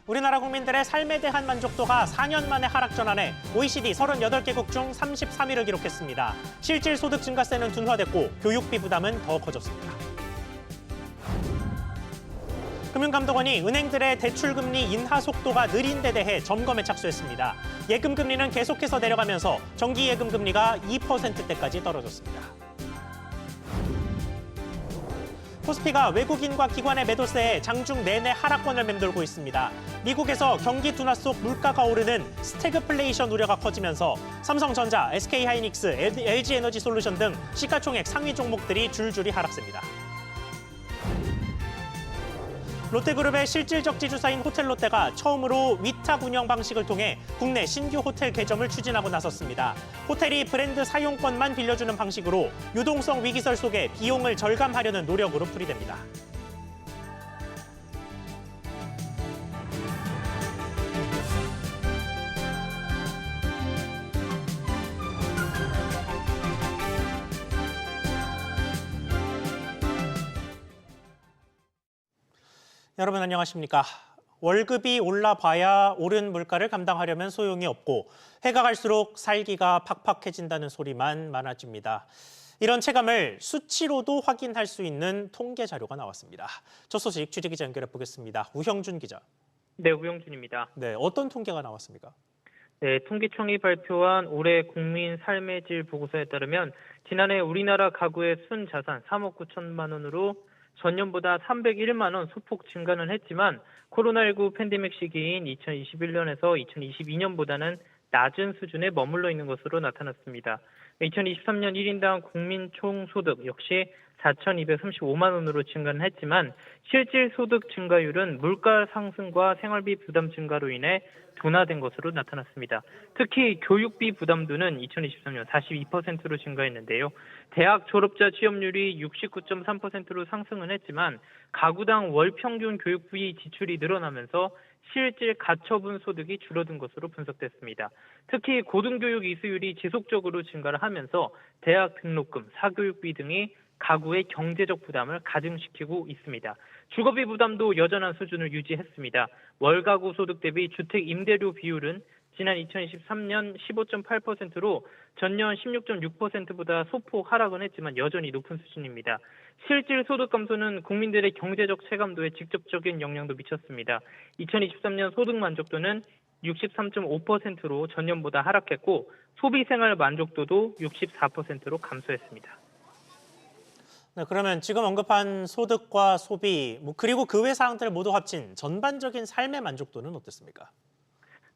우리나라 국민들의 삶에 대한 만족도가 4년 만에 하락 전환해 OECD 38개국 중 33위를 기록했습니다. 실질 소득 증가세는 둔화됐고 교육비 부담은 더 커졌습니다. 금융감독원이 은행들의 대출금리 인하 속도가 느린 데 대해 점검에 착수했습니다. 예금금리는 계속해서 내려가면서 정기예금금리가 2%대까지 떨어졌습니다. 코스피가 외국인과 기관의 매도세에 장중 내내 하락권을 맴돌고 있습니다. 미국에서 경기 둔화 속 물가가 오르는 스태그플레이션 우려가 커지면서 삼성전자, SK하이닉스, LG에너지솔루션 등 시가총액 상위 종목들이 줄줄이 하락세입니다. 롯데그룹의 실질적 지주사인 호텔롯데가 처음으로 위탁 운영 방식을 통해 국내 신규 호텔 개점을 추진하고 나섰습니다. 호텔이 브랜드 사용권만 빌려주는 방식으로 유동성 위기설 속에 비용을 절감하려는 노력으로 풀이됩니다. 여러분 안녕하십니까? 월급이 올라봐야 오른 물가를 감당하려면 소용이 없고 해가 갈수록 살기가 팍팍해진다는 소리만 많아집니다. 이런 체감을 수치로도 확인할 수 있는 통계 자료가 나왔습니다. 첫 소식 취재기자 연결해 보겠습니다. 우형준 기자. 네, 우영준입니다. 네, 어떤 통계가 나왔습니까? 네, 통계청이 발표한 올해 국민 삶의 질 보고서에 따르면 지난해 우리나라 가구의 순자산 3억 9천만 원으로 전년보다 301만 원 소폭 증가는 했지만 코로나19 팬데믹 시기인 2021년에서 2022년보다는 낮은 수준에 머물러 있는 것으로 나타났습니다. 2023년 1인당 국민 총소득 역시 4,235만 원으로 증가는 했지만 실질 소득 증가율은 물가 상승과 생활비 부담 증가로 인해 둔화된 것으로 나타났습니다. 특히 교육비 부담도는 2023년 42%로 증가했는데요. 대학 졸업자 취업률이 69.3%로 상승은 했지만 가구당 월 평균 교육비 지출이 늘어나면서 실질 가처분 소득이 줄어든 것으로 분석됐습니다. 특히 고등교육 이수율이 지속적으로 증가를 하면서 대학 등록금, 사교육비 등이 가구의 경제적 부담을 가중시키고 있습니다. 주거비 부담도 여전한 수준을 유지했습니다. 월가구 소득 대비 주택 임대료 비율은 지난 2023년 15.8%로 전년 16.6%보다 소폭 하락은 했지만 여전히 높은 수준입니다. 실질 소득 감소는 국민들의 경제적 체감도에 직접적인 영향도 미쳤습니다. 2023년 소득 만족도는 63.5%로 전년보다 하락했고 소비생활 만족도도 64%로 감소했습니다. 네, 그러면 지금 언급한 소득과 소비, 그리고 그 외 사항들을 모두 합친 전반적인 삶의 만족도는 어떻습니까?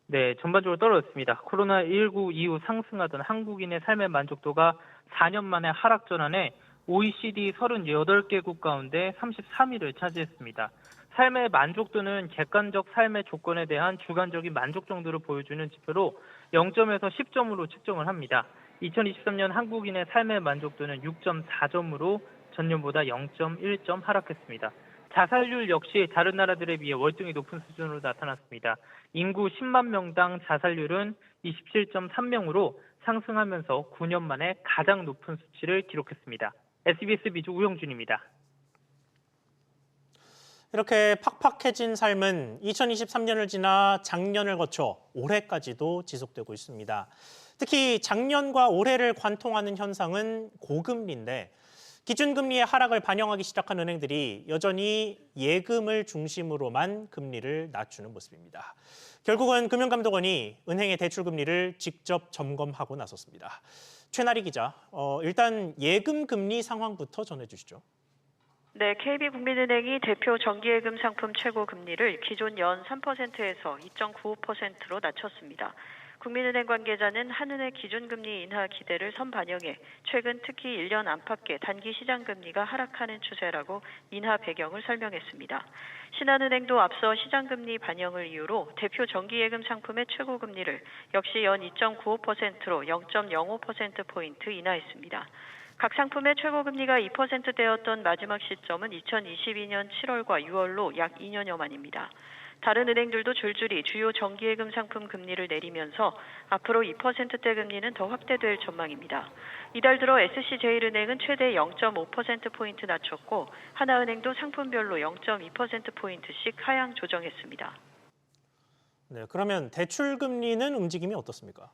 네, 전반적으로 떨어졌습니다. 코로나19 이후 상승하던 한국인의 삶의 만족도가 4년 만에 하락 전환해 OECD 38개국 가운데 33위를 차지했습니다. 삶의 만족도는 객관적 삶의 조건에 대한 주관적인 만족 정도를 보여주는 지표로 0점에서 10점으로 측정을 합니다. 2023년 한국인의 삶의 만족도는 6.4점으로 전년보다 0.1점 하락했습니다. 자살률 역시 다른 나라들에 비해 월등히 높은 수준으로 나타났습니다. 인구 10만 명당 자살률은 27.3명으로 상승하면서 9년 만에 가장 높은 수치를 기록했습니다. SBS 비주 우영준입니다. 이렇게 팍팍해진 삶은 2023년을 지나 작년을 거쳐 올해까지도 지속되고 있습니다. 특히 작년과 올해를 관통하는 현상은 고금리인데 기준금리의 하락을 반영하기 시작한 은행들이 여전히 예금을 중심으로만 금리를 낮추는 모습입니다. 결국은 금융감독원이 은행의 대출금리를 직접 점검하고 나섰습니다. 최나리 기자, 일단 예금금리 상황부터 전해주시죠. 네, KB국민은행이 대표 정기예금 상품 최고 금리를 기존 연 3%에서 2.95%로 낮췄습니다. 국민은행 관계자는 한은의 기준금리 인하 기대를 선반영해 최근 특히 1년 안팎의 단기 시장금리가 하락하는 추세라고 인하 배경을 설명했습니다. 신한은행도 앞서 시장금리 반영을 이유로 대표 정기예금 상품의 최고금리를 역시 연 2.95%로 0.05%포인트 인하했습니다. 각 상품의 최고금리가 2%대였던 마지막 시점은 2022년 7월과 6월로 약 2년여 만입니다. 다른 은행들도 줄줄이 주요 정기예금 상품 금리를 내리면서 앞으로 2%대 금리는 더 확대될 전망입니다. 이달 들어 SC제일은행은 최대 0.5%포인트 낮췄고 하나은행도 상품별로 0.2%포인트씩 하향 조정했습니다. 네, 그러면 대출 금리는 움직임이 어떻습니까?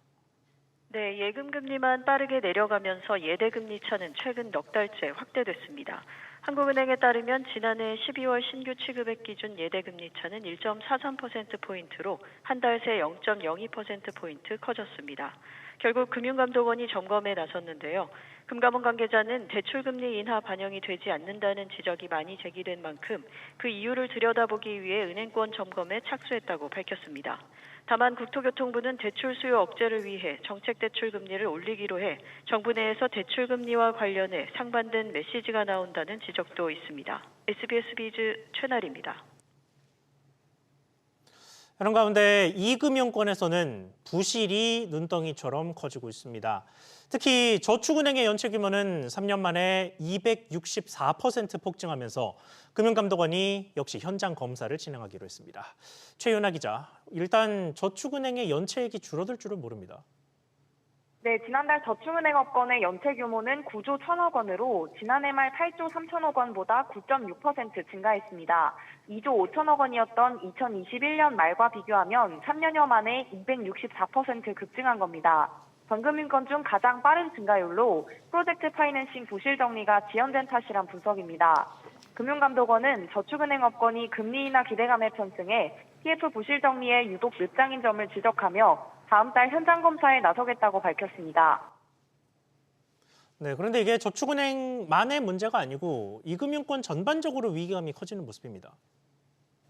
네, 예금 금리만 빠르게 내려가면서 예대 금리 차는 최근 넉 달째 확대됐습니다. 한국은행에 따르면 지난해 12월 신규 취급액 기준 예대 금리 차는 1.43%포인트로 한 달 새 0.02%포인트 커졌습니다. 결국 금융감독원이 점검에 나섰는데요. 금감원 관계자는 대출금리 인하 반영이 되지 않는다는 지적이 많이 제기된 만큼 그 이유를 들여다보기 위해 은행권 점검에 착수했다고 밝혔습니다. 다만 국토교통부는 대출 수요 억제를 위해 정책 대출 금리를 올리기로 해 정부 내에서 대출 금리와 관련해 상반된 메시지가 나온다는 지적도 있습니다. SBS 비즈 최나리입니다. 이런 가운데 이금융권에서는 부실이 눈덩이처럼 커지고 있습니다. 특히 저축은행의 연체 규모는 3년 만에 264% 폭증하면서 금융감독원이 역시 현장 검사를 진행하기로 했습니다. 최윤아 기자, 일단 저축은행의 연체액이 줄어들 줄은 모릅니다. 네, 지난달 저축은행 업권의 연체 규모는 9조 1천억 원으로 지난해 말 8조 3천억 원보다 9.6% 증가했습니다. 2조 5천억 원이었던 2021년 말과 비교하면 3년여 만에 264% 급증한 겁니다. 전금융권 중 가장 빠른 증가율로 프로젝트 파이낸싱 부실 정리가 지연된 탓이란 분석입니다. 금융감독원은 저축은행 업권이 금리 인하 기대감에 편승해 PF 부실 정리에 유독 늦장인 점을 지적하며 다음 달 현장 검사에 나서겠다고 밝혔습니다. 네, 그런데 이게 저축은행만의 문제가 아니고 이금융권 전반적으로 위기감이 커지는 모습입니다.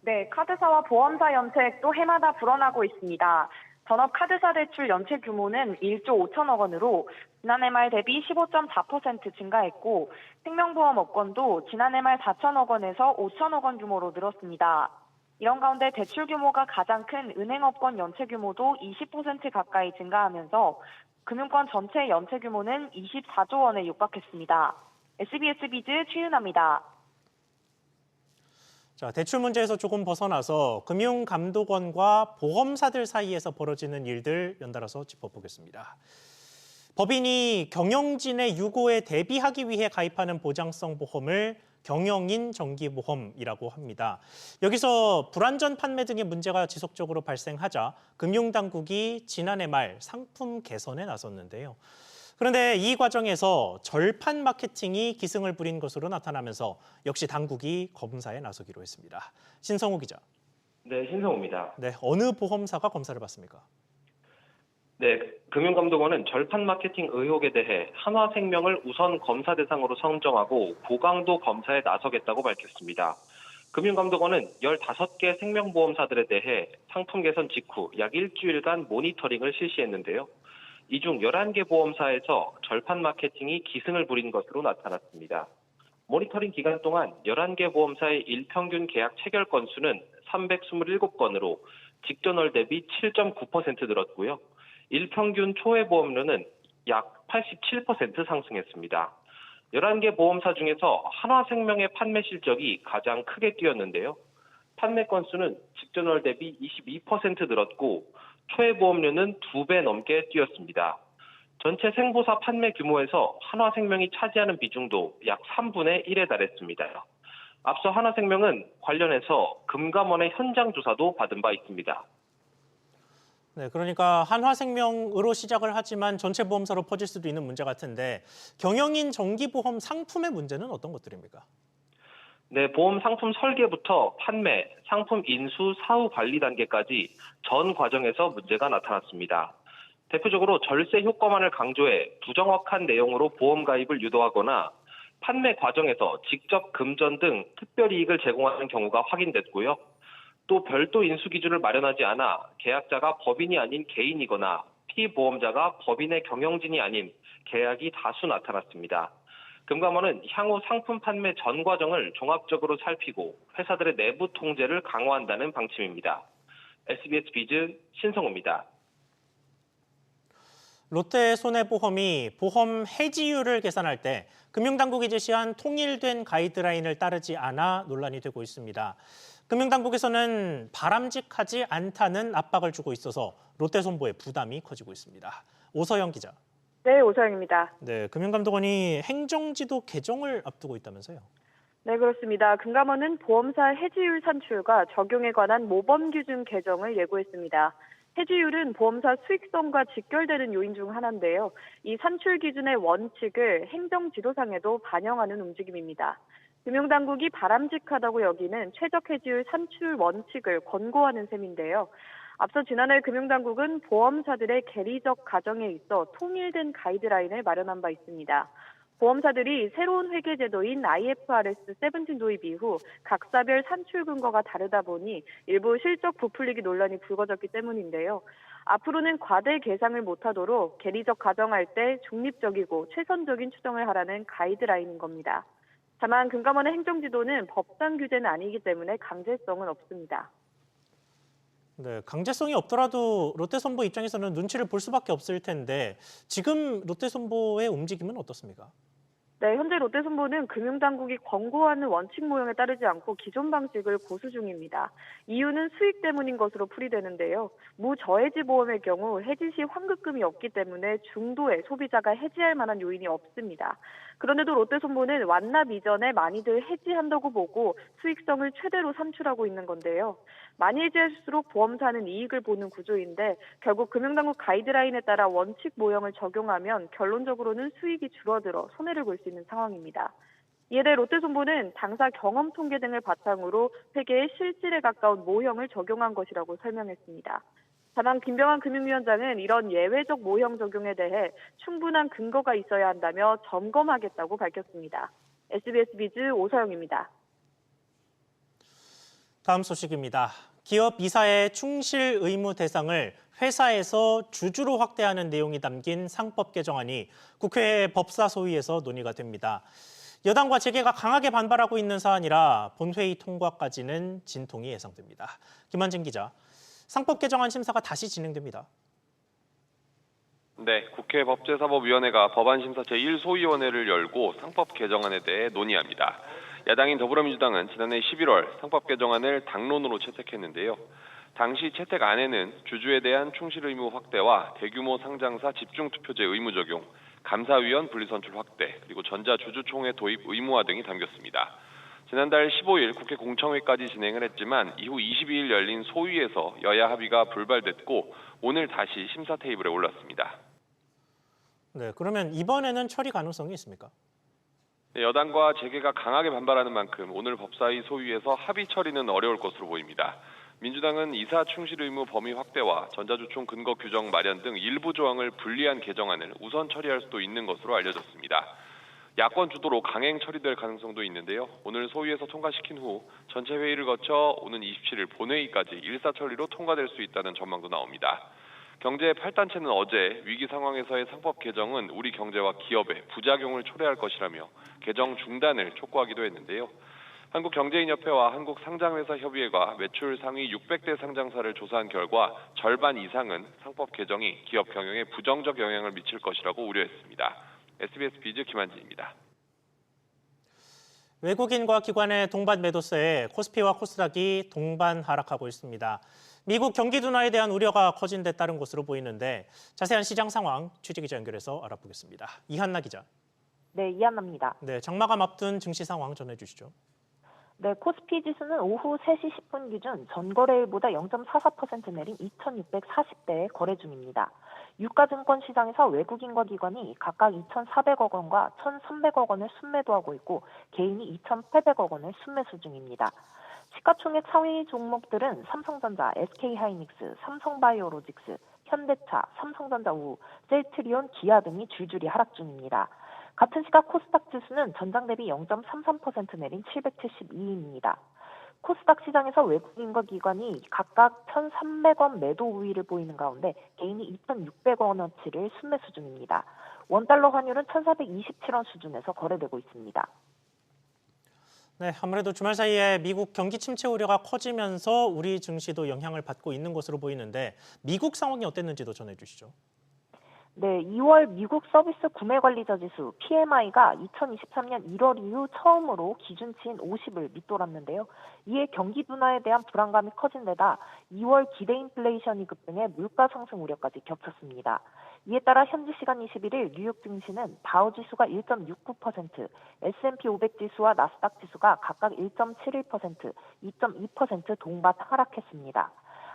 네, 카드사와 보험사 연체액도 해마다 불어나고 있습니다. 전업 카드사 대출 연체 규모는 1조 5천억 원으로 지난해 말 대비 15.4% 증가했고 생명보험 업권도 지난해 말 4천억 원에서 5천억 원 규모로 늘었습니다. 이런 가운데 대출 규모가 가장 큰 은행업권 연체 규모도 20% 가까이 증가하면서 금융권 전체 연체 규모는 24조 원에 육박했습니다. SBS 비즈 최윤아입니다. 자, 대출 문제에서 조금 벗어나서 금융감독원과 보험사들 사이에서 벌어지는 일들 연달아서 짚어보겠습니다. 법인이 경영진의 유고에 대비하기 위해 가입하는 보장성 보험을 경영인 정기보험이라고 합니다. 여기서 불완전 판매 등의 문제가 지속적으로 발생하자 금융당국이 지난해 말 상품 개선에 나섰는데요. 그런데 이 과정에서 절판 마케팅이 기승을 부린 것으로 나타나면서 역시 당국이 검사에 나서기로 했습니다. 신성우 기자. 네, 신성우입니다. 네, 어느 보험사가 검사를 받습니까? 네, 금융감독원은 절판 마케팅 의혹에 대해 한화생명을 우선 검사 대상으로 선정하고 고강도 검사에 나서겠다고 밝혔습니다. 금융감독원은 15개 생명보험사들에 대해 상품 개선 직후 약 일주일간 모니터링을 실시했는데요. 이 중 11개 보험사에서 절판 마케팅이 기승을 부린 것으로 나타났습니다. 모니터링 기간 동안 11개 보험사의 일평균 계약 체결 건수는 327건으로 직전월 대비 7.9% 늘었고요. 일평균 초회 보험료는 약 87% 상승했습니다. 11개 보험사 중에서 한화생명의 판매 실적이 가장 크게 뛰었는데요. 판매 건수는 직전월 대비 22% 늘었고 초회 보험료는 2배 넘게 뛰었습니다. 전체 생보사 판매 규모에서 한화생명이 차지하는 비중도 약 3분의 1에 달했습니다. 앞서 한화생명은 관련해서 금감원의 현장 조사도 받은 바 있습니다. 네, 그러니까 한화생명으로 시작을 하지만 전체 보험사로 퍼질 수도 있는 문제 같은데 경영인 정기보험 상품의 문제는 어떤 것들입니까? 네, 보험 상품 설계부터 판매, 상품 인수, 사후 관리 단계까지 전 과정에서 문제가 나타났습니다. 대표적으로 절세 효과만을 강조해 부정확한 내용으로 보험 가입을 유도하거나 판매 과정에서 직접 금전 등 특별 이익을 제공하는 경우가 확인됐고요. 또 별도 인수 기준을 마련하지 않아 계약자가 법인이 아닌 개인이거나 피보험자가 법인의 경영진이 아닌 계약이 다수 나타났습니다. 금감원은 향후 상품 판매 전 과정을 종합적으로 살피고 회사들의 내부 통제를 강화한다는 방침입니다. SBS 비즈 신성우입니다. 롯데손해보험이 보험 해지율을 계산할 때 금융당국이 제시한 통일된 가이드라인을 따르지 않아 논란이 되고 있습니다. 금융당국에서는 바람직하지 않다는 압박을 주고 있어서 롯데손보의 부담이 커지고 있습니다. 오서영 기자. 네, 오서영입니다. 네, 금융감독원이 행정지도 개정을 앞두고 있다면서요? 네, 그렇습니다. 금감원은 보험사 해지율 산출과 적용에 관한 모범 규정 개정을 예고했습니다. 해지율은 보험사 수익성과 직결되는 요인 중 하나인데요. 이 산출 기준의 원칙을 행정 지도상에도 반영하는 움직임입니다. 금융당국이 바람직하다고 여기는 최적 해지율 산출 원칙을 권고하는 셈인데요. 앞서 지난해 금융당국은 보험사들의 계리적 가정에 있어 통일된 가이드라인을 마련한 바 있습니다. 보험사들이 새로운 회계 제도인 IFRS 17 도입 이후 각사별 산출 근거가 다르다 보니 일부 실적 부풀리기 논란이 불거졌기 때문인데요. 앞으로는 과대 계상을 못하도록 계리적 가정할 때 중립적이고 최선적인 추정을 하라는 가이드라인인 겁니다. 다만 금감원의 행정지도는 법상 규제는 아니기 때문에 강제성은 없습니다. 네, 강제성이 없더라도 롯데손보 입장에서는 눈치를 볼 수밖에 없을 텐데 지금 롯데손보의 움직임은 어떻습니까? 네, 현재 롯데손보는 금융당국이 권고하는 원칙 모형에 따르지 않고 기존 방식을 고수 중입니다. 이유는 수익 때문인 것으로 풀이되는데요. 무저해지 보험의 경우 해지 시 환급금이 없기 때문에 중도의 소비자가 해지할 만한 요인이 없습니다. 그런데도 롯데손보는 완납 이전에 많이들 해지한다고 보고 수익성을 최대로 산출하고 있는 건데요. 많이 해지할수록 보험사는 이익을 보는 구조인데 결국 금융당국 가이드라인에 따라 원칙 모형을 적용하면 결론적으로는 수익이 줄어들어 손해를 볼 수 있는 상황입니다. 이에 대해 롯데손보는 당사 경험 통계 등을 바탕으로 회계의 실질에 가까운 모형을 적용한 것이라고 설명했습니다. 다만 김병환 금융위원장은 이런 예외적 모형 적용에 대해 충분한 근거가 있어야 한다며 점검하겠다고 밝혔습니다. SBS 비즈 오서영입니다. 다음 소식입니다. 기업 이사의 충실 의무 대상을 회사에서 주주로 확대하는 내용이 담긴 상법 개정안이 국회 법사소위에서 논의가 됩니다. 여당과 재계가 강하게 반발하고 있는 사안이라 본회의 통과까지는 진통이 예상됩니다. 김한진 기자, 상법 개정안 심사가 다시 진행됩니다. 네, 국회 법제사법위원회가 법안심사 제1소위원회를 열고 상법 개정안에 대해 논의합니다. 야당인 더불어민주당은 지난해 11월 상법 개정안을 당론으로 채택했는데요. 당시 채택안에는 주주에 대한 충실 의무 확대와 대규모 상장사 집중투표제 의무 적용, 감사위원 분리선출 확대, 그리고 전자주주총회 도입 의무화 등이 담겼습니다. 지난달 15일 국회 공청회까지 진행을 했지만 이후 22일 열린 소위에서 여야 합의가 불발됐고 오늘 다시 심사 테이블에 올랐습니다. 네, 그러면 이번에는 처리 가능성이 있습니까? 네, 여당과 재계가 강하게 반발하는 만큼 오늘 법사위 소위에서 합의 처리는 어려울 것으로 보입니다. 민주당은 이사 충실 의무 범위 확대와 전자주총 근거 규정 마련 등 일부 조항을 분리한 개정안을 우선 처리할 수도 있는 것으로 알려졌습니다. 야권 주도로 강행 처리될 가능성도 있는데요. 오늘 소위에서 통과시킨 후 전체 회의를 거쳐 오는 27일 본회의까지 일사천리로 통과될 수 있다는 전망도 나옵니다. 경제 8단체는 어제 위기 상황에서의 상법 개정은 우리 경제와 기업의 부작용을 초래할 것이라며 개정 중단을 촉구하기도 했는데요. 한국경제인협회와 한국상장회사협의회가 매출 상위 600대 상장사를 조사한 결과 절반 이상은 상법 개정이 기업 경영에 부정적 영향을 미칠 것이라고 우려했습니다. SBS 비즈 김한진입니다. 외국인과 기관의 동반 매도세에 코스피와 코스닥이 동반 하락하고 있습니다. 미국 경기 둔화에 대한 우려가 커진 데 따른 것으로 보이는데 자세한 시장 상황 취재기자 연결해서 알아보겠습니다. 이한나 기자. 네, 이한나입니다. 네, 장마감 앞둔 증시 상황 전해주시죠. 네, 코스피 지수는 오후 3시 10분 기준 전거래일보다 0.44% 내린 2,640대에 거래 중입니다. 유가증권 시장에서 외국인과 기관이 각각 2,400억 원과 1,300억 원을 순매도하고 있고 개인이 2,800억 원을 순매수 중입니다. 시가총액 상위 종목들은 삼성전자, SK하이닉스, 삼성바이오로직스, 현대차, 삼성전자 우후, 셀트리온, 기아 등이 줄줄이 하락 중입니다. 같은 시각 코스닥 지수는 전장 대비 0.33% 내린 772입니다. 코스닥 시장에서 외국인과 기관이 각각 1,300원 매도 우위를 보이는 가운데 개인이 2,600원어치를 순매수 중입니다. 원달러 환율은 1,427원 수준에서 거래되고 있습니다. 네, 아무래도 주말 사이에 미국 경기 침체 우려가 커지면서 우리 증시도 영향을 받고 있는 것으로 보이는데 미국 상황이 어땠는지도 전해주시죠. 네, 2월 미국 서비스 구매관리자 지수 PMI가 2023년 1월 이후 처음으로 기준치인 50을 밑돌았는데요. 이에 경기 둔화에 대한 불안감이 커진 데다 2월 기대 인플레이션이 급등해 물가 상승 우려까지 겹쳤습니다. 이에 따라 현지 시간 21일 뉴욕 증시는 다우 지수가 1.69%, S&P 500 지수와 나스닥 지수가 각각 1.71%, 2.2% 동반 하락했습니다.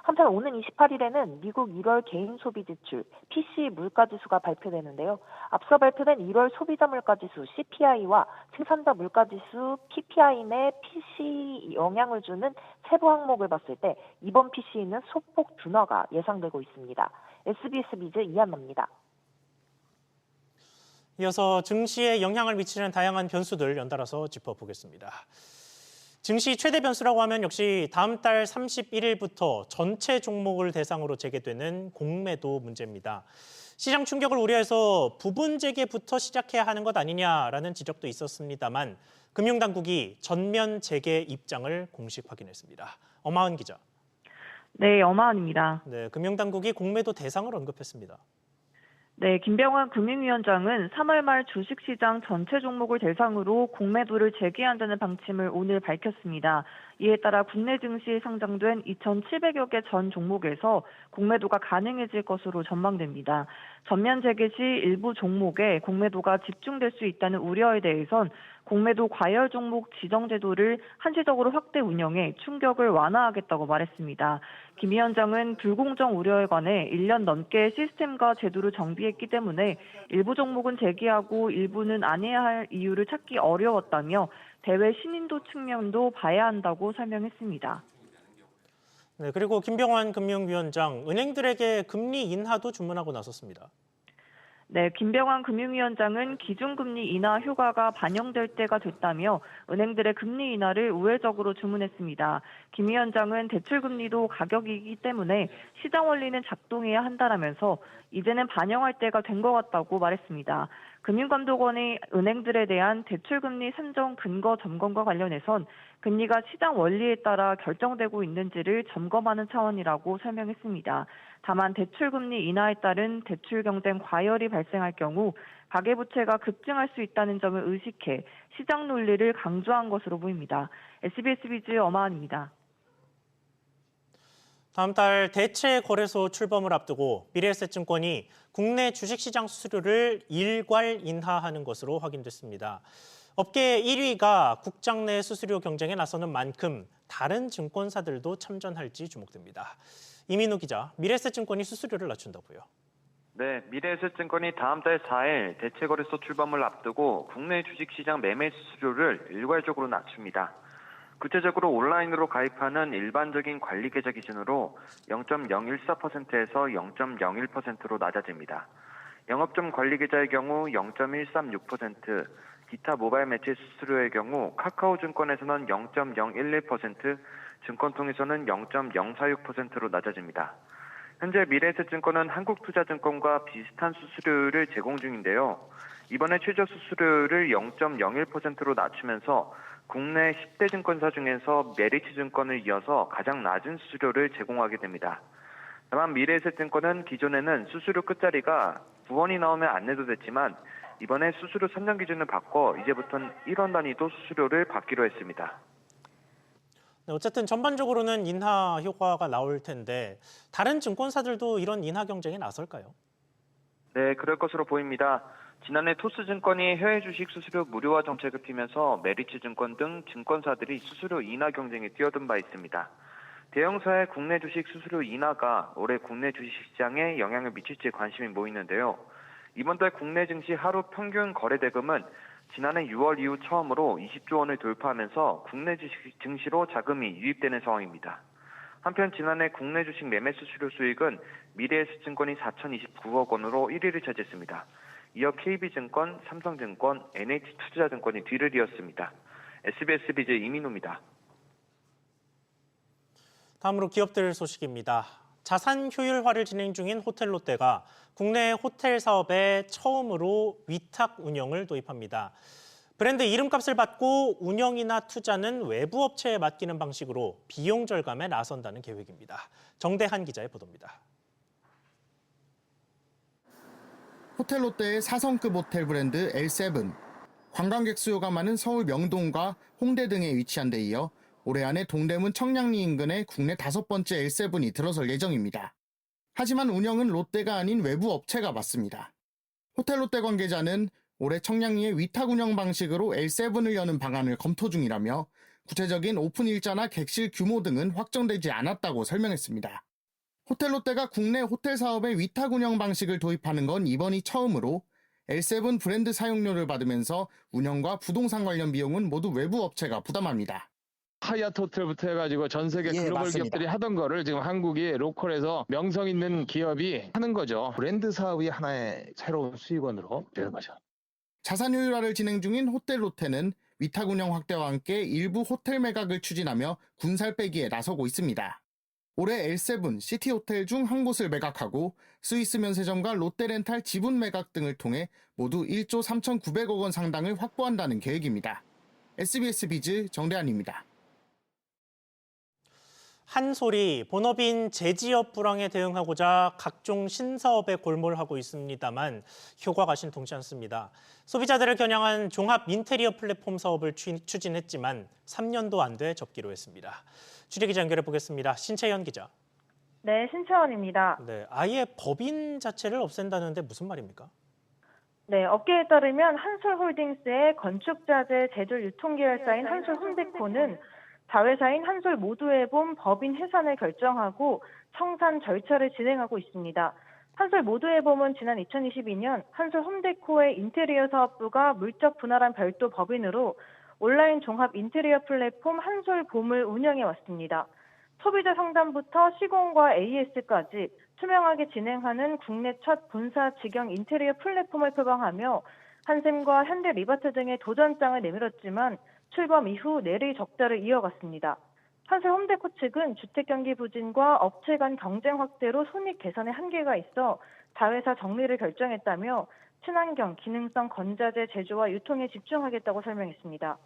한편 오는 28일에는 미국 1월 개인 소비 지출 PCE 물가 지수가 발표되는데요. 앞서 발표된 1월 소비자 물가 지수 CPI와 생산자 물가 지수 PPI 내 PCE 영향을 주는 세부 항목을 봤을 때 이번 PCE는 소폭 둔화가 예상되고 있습니다. SBS 비즈 이한나입니다. 이어서 증시에 영향을 미치는 다양한 변수들 연달아서 짚어보겠습니다. 증시 최대 변수라고 하면 역시 다음 달 31일부터 전체 종목을 대상으로 재개되는 공매도 문제입니다. 시장 충격을 우려해서 부분 재개부터 시작해야 하는 것 아니냐라는 지적도 있었습니다만 금융당국이 전면 재개 입장을 공식 확인했습니다. 엄하은 기자. 네, 엄하은입니다. 네, 금융당국이 공매도 대상을 언급했습니다. 네, 김병환 금융위원장은 3월 말 주식시장 전체 종목을 대상으로 공매도를 재개한다는 방침을 오늘 밝혔습니다. 이에 따라 국내 증시에 상장된 2,700여 개 전 종목에서 공매도가 가능해질 것으로 전망됩니다. 전면 재개 시 일부 종목에 공매도가 집중될 수 있다는 우려에 대해선 공매도 과열 종목 지정 제도를 한시적으로 확대 운영해 충격을 완화하겠다고 말했습니다. 김 위원장은 불공정 우려에 관해 1년 넘게 시스템과 제도를 정비했기 때문에 일부 종목은 재개하고 일부는 안 해야 할 이유를 찾기 어려웠다며 대외 신인도 측면도 봐야 한다고 설명했습니다. 네, 그리고 김병환 금융위원장, 은행들에게 금리 인하도 주문하고 나섰습니다. 네, 김병환 금융위원장은 기준금리 인하 효과가 반영될 때가 됐다며 은행들의 금리 인하를 우회적으로 주문했습니다. 김 위원장은 대출금리도 가격이기 때문에 시장 원리는 작동해야 한다라면서 이제는 반영할 때가 된 것 같다고 말했습니다. 금융감독원이 은행들에 대한 대출금리 산정 근거 점검과 관련해선 금리가 시장 원리에 따라 결정되고 있는지를 점검하는 차원이라고 설명했습니다. 다만 대출금리 인하에 따른 대출 경쟁 과열이 발생할 경우 가계부채가 급증할 수 있다는 점을 의식해 시장 논리를 강조한 것으로 보입니다. SBS 비즈 엄하은입니다. 다음 달 대체 거래소 출범을 앞두고 미래에셋증권이 국내 주식시장 수수료를 일괄 인하하는 것으로 확인됐습니다. 업계 1위가 국장 내 수수료 경쟁에 나서는 만큼 다른 증권사들도 참전할지 주목됩니다. 이민우 기자, 미래에셋증권이 수수료를 낮춘다고요? 네, 미래에셋증권이 다음 달 4일 대체거래소 출범을 앞두고 국내 주식시장 매매 수수료를 일괄적으로 낮춥니다. 구체적으로 온라인으로 가입하는 일반적인 관리 계좌 기준으로 0.014%에서 0.01%로 낮아집니다. 영업점 관리 계좌의 경우 0.136%, 기타 모바일 매체 수수료의 경우 카카오증권에서는 0.011%, 증권통에서는 0.046%로 낮아집니다. 현재 미래에셋증권은 한국투자증권과 비슷한 수수료를 제공 중인데요. 이번에 최저 수수료를 0.01%로 낮추면서 국내 10대 증권사 중에서 메리츠증권을 이어서 가장 낮은 수수료를 제공하게 됩니다. 다만 미래에셋증권은 기존에는 수수료 끝자리가 9원이 나오면 안 내도 됐지만 이번에 수수료 산정 기준을 바꿔 이제부터는 1원 단위도 수수료를 받기로 했습니다. 네, 어쨌든 전반적으로는 인하 효과가 나올 텐데 다른 증권사들도 이런 인하 경쟁에 나설까요? 네, 그럴 것으로 보입니다. 지난해 토스증권이 해외 주식 수수료 무료화 정책을 피면서 메리츠증권 등 증권사들이 수수료 인하 경쟁에 뛰어든 바 있습니다. 대형사의 국내 주식 수수료 인하가 올해 국내 주식시장에 영향을 미칠지 관심이 모이는데요. 이번 달 국내 증시 하루 평균 거래 대금은 지난해 6월 이후 처음으로 20조 원을 돌파하면서 국내 증시로 자금이 유입되는 상황입니다. 한편 지난해 국내 주식 매매 수수료 수익은 미래에셋증권이 4,029억 원으로 1위를 차지했습니다. 이어 KB증권, 삼성증권, NH투자증권이 뒤를 이었습니다. SBS 비즈 이민우입니다. 다음으로 기업들 소식입니다. 자산 효율화를 진행 중인 호텔롯데가 국내 호텔 사업에 처음으로 위탁 운영을 도입합니다. 브랜드 이름값을 받고 운영이나 투자는 외부 업체에 맡기는 방식으로 비용 절감에 나선다는 계획입니다. 정대한 기자의 보도입니다. 호텔롯데의 4성급 호텔 브랜드 L7, 관광객 수요가 많은 서울 명동과 홍대 등에 위치한 데 이어 올해 안에 동대문 청량리 인근에 국내 5번째 L7이 들어설 예정입니다. 하지만 운영은 롯데가 아닌 외부 업체가 맡습니다. 호텔롯데 관계자는 올해 청량리의 위탁 운영 방식으로 L7을 여는 방안을 검토 중이라며 구체적인 오픈 일자나 객실 규모 등은 확정되지 않았다고 설명했습니다. 호텔롯데가 국내 호텔 사업의 위탁 운영 방식을 도입하는 건 이번이 처음으로 L7 브랜드 사용료를 받으면서 운영과 부동산 관련 비용은 모두 외부 업체가 부담합니다. 하얏트 호텔부터 해가지고 전 세계 글로벌 맞습니다. 기업들이 하던 거를 지금 한국이 로컬에서 명성 있는 기업이 하는 거죠. 브랜드 사업이 하나의 새로운 수익원으로 되는 거죠. 자산 효율화를 진행 중인 호텔롯데는 위탁 운영 확대와 함께 일부 호텔 매각을 추진하며 군살 빼기에 나서고 있습니다. 올해 L7 시티호텔 중 한 곳을 매각하고 스위스 면세점과 롯데렌탈 지분 매각 등을 통해 모두 1조 3,900억 원 상당을 확보한다는 계획입니다. SBS 비즈 정대한입니다. 한솔이 본업인 제지업 불황에 대응하고자 각종 신사업에 골몰하고 있습니다만 효과가 신통치 않습니다. 소비자들을 겨냥한 종합 인테리어 플랫폼 사업을 추진했지만 3년도 안 돼 접기로 했습니다. 취재기자 연결해 보겠습니다. 신채연 기자. 네, 신채원입니다. 네, 아예 법인 자체를 없앤다는데 무슨 말입니까? 네, 업계에 따르면 한솔홀딩스의 건축자재 제조 유통계열사인 한솔홈데코는 자회사인 한솔모두해봄 법인 해산을 결정하고 청산 절차를 진행하고 있습니다. 한솔모두해봄은 지난 2022년 한솔홈데코의 인테리어 사업부가 물적 분할한 별도 법인으로 온라인 종합 인테리어 플랫폼 한솔봄을 운영해 왔습니다. 소비자 상담부터 시공과 AS까지 투명하게 진행하는 국내 첫 본사 직영 인테리어 플랫폼을 표방하며 한샘과 현대리바트 등의 도전장을 내밀었지만 출범 이후 내리 적자를 이어갔습니다. 한솔홈데코 측은 주택 경기 부진과 업체 간 경쟁 확대로 손익 개선에 한계가 있어 자회사 정리를 결정했다며 친환경, 기능성 건자재 제조와 유통에 집중하겠다고 설명했습니다.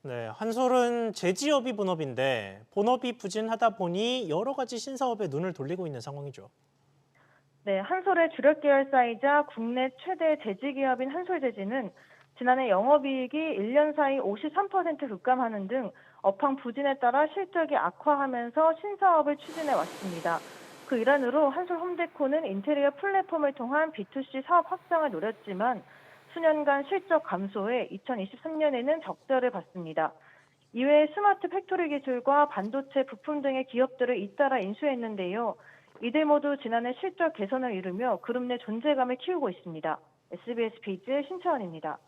네, 한솔은 제지업이 본업인데 본업이 부진하다 보니 여러 가지 신사업에 눈을 돌리고 있는 상황이죠. 네, 한솔의 주력 계열사이자 국내 최대 제지기업인 한솔제지는 지난해 영업이익이 1년 사이 53% 급감하는 등 업황 부진에 따라 실적이 악화하면서 신사업을 추진해 왔습니다. 그 일환으로 한솔홈데코는 인테리어 플랫폼을 통한 B2C 사업 확장을 노렸지만 수년간 실적 감소해 2023년에는 적자를 봤습니다. 이외에 스마트 팩토리 기술과 반도체 부품 등의 기업들을 잇따라 인수했는데요. 이들 모두 지난해 실적 개선을 이루며 그룹 내 존재감을 키우고 있습니다. SBS 비즈 신채원입니다.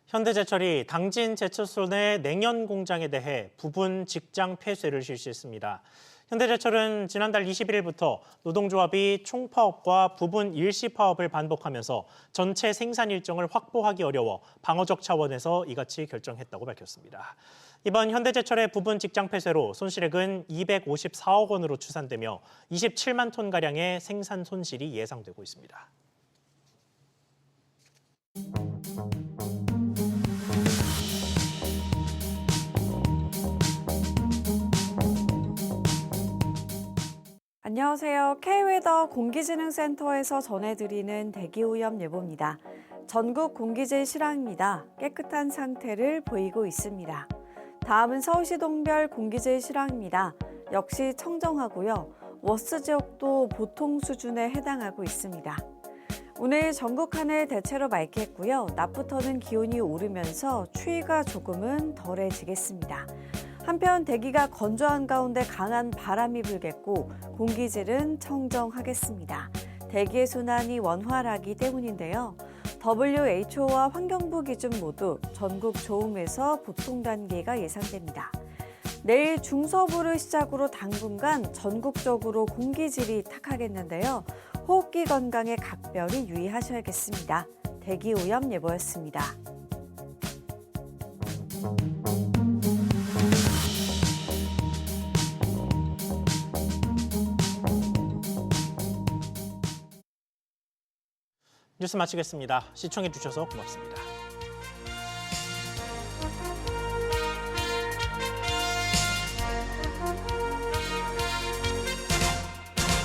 현대제철이 당진제철소내 냉연 공장에 대해 부분 직장 폐쇄를 실시했습니다. 현대제철은 지난달 21일부터 노동조합이 총파업과 부분 일시 파업을 반복하면서 전체 생산 일정을 확보하기 어려워 방어적 차원에서 이같이 결정했다고 밝혔습니다. 이번 현대제철의 부분 직장 폐쇄로 손실액은 254억 원으로 추산되며 27만 톤가량의 생산 손실이 예상되고 있습니다. 안녕하세요. K웨더 공기진흥센터에서 전해드리는 대기오염 예보입니다. 전국 공기질 실황입니다. 깨끗한 상태를 보이고 있습니다. 다음은 서울시 동별 공기질 실황입니다. 역시 청정하고요. 워스 지역도 보통 수준에 해당하고 있습니다. 오늘 전국 하늘 대체로 맑겠고요. 낮부터는 기온이 오르면서 추위가 조금은 덜해지겠습니다. 한편 대기가 건조한 가운데 강한 바람이 불겠고 공기질은 청정하겠습니다. 대기의 순환이 원활하기 때문인데요. WHO와 환경부 기준 모두 전국 좋음에서 보통 단계가 예상됩니다. 내일 중서부를 시작으로 당분간 전국적으로 공기질이 탁하겠는데요. 호흡기 건강에 각별히 유의하셔야겠습니다. 대기오염 예보였습니다. 뉴스 마치겠습니다. 시청해 주셔서 고맙습니다.